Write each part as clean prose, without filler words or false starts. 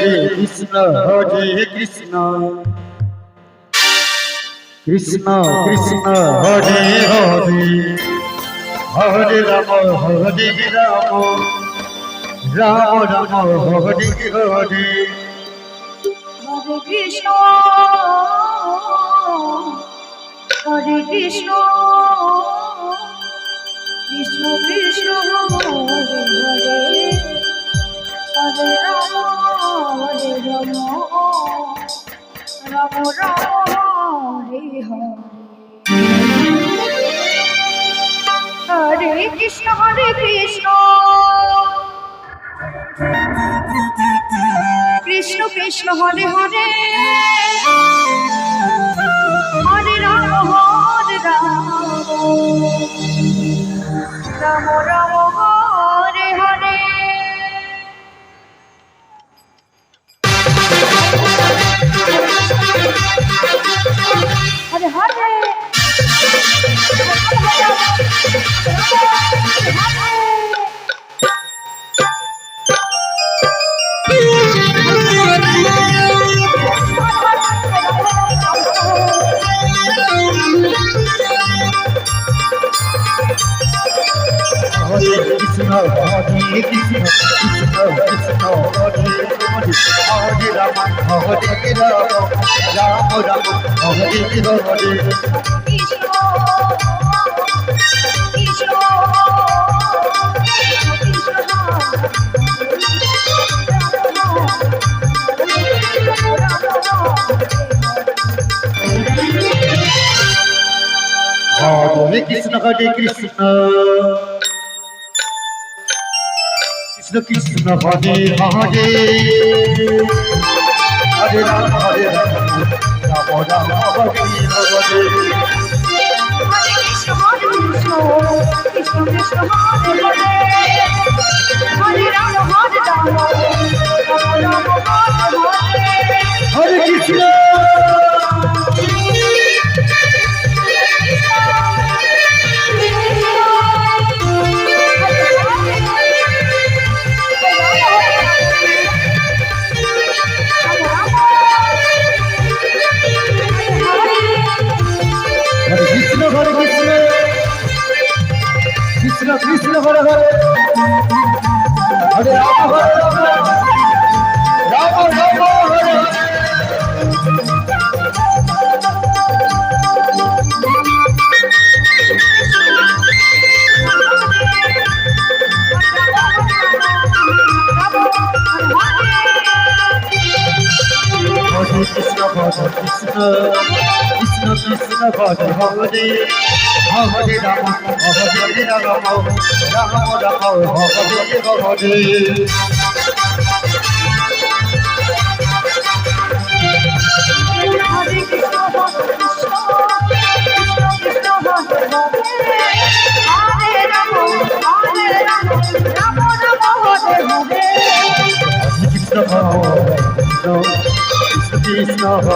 Krishna Krishna Krishna Hare Hare Hare Ram Ram Ram Hare Hare Hare Krishna Krishna Krishna Hare Hare Hare Ram Ram Ram Hare Hare Hare Krishna Krishna Krishna Hare Hare Hare Ram Ram Ram Hare Hare Hare Hare Krishna Krishna Krishna Krishna Hare Hare Hare Ram Ram Ram Hare Hare Krishna Krishna Hare Krishna Hare Krishna Krishna Krishna Hare Hare Hare Ram Ram Ram Hare Hare Krishna Krishna Krishna Hare Hare Hare Ram Ram Hare Krishna Hare Krishna Krishna Krishna Hare Hare Hare Ram Ram Ram Hare Krishna Krishna Krishna Krishna Hare Hare Hare Ram Ram Hare Hare Krishna Krishna Hare Hare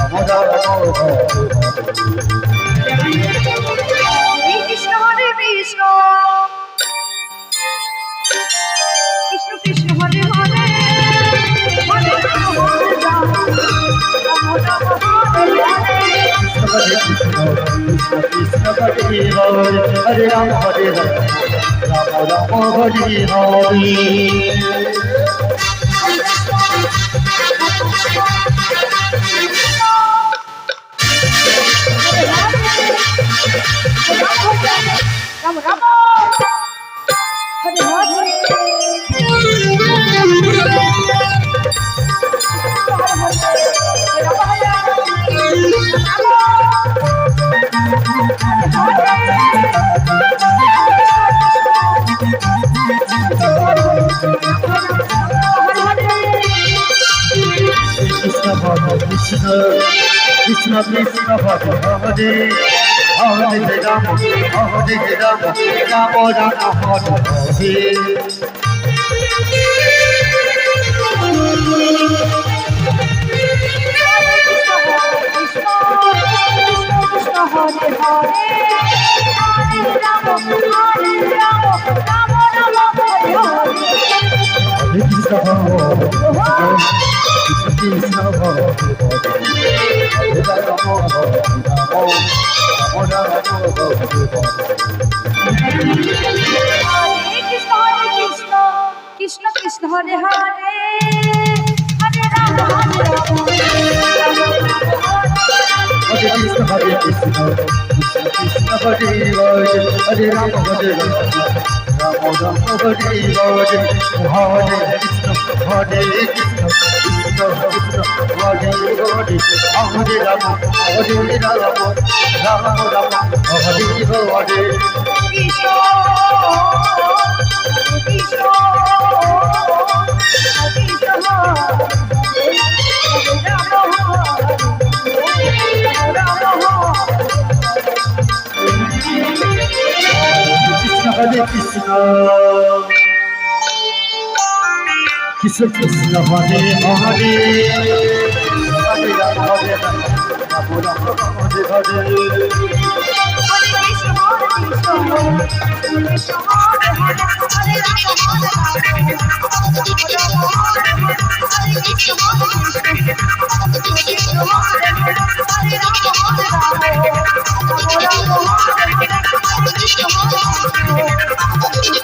Ram Ram Krishna Hare Krishna Krishna Krishna Hare Hare Hare Ram Krishna Hare Hare Ram Ram Hare Hare Ram Ram Hare Hare Krishna Krishna Krishna Krishna Hare Hare Hare Ram Ram Ram Hare Hare Hare Hare Ram Ram Ram Hare Krishna Krishna Hare Hare Hare Ram Hare Ram Hare Krishna, Hare Krishna, Krishna Krishna, Hare Rama, Hare Rama, Rama Rama, Hare Hare, Hare Krishna, Hare Krishna, Krishna Krishna, Hare Hare, Hare Rama, Hare Rama, Rama Rama, Hare Hare. Krishna Krishna Krishna Hare Krishna, Krishna Krishna, Hare Hare, Hare Rama, Hare Rama, Rama Rama, Hare Hare.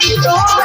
Hare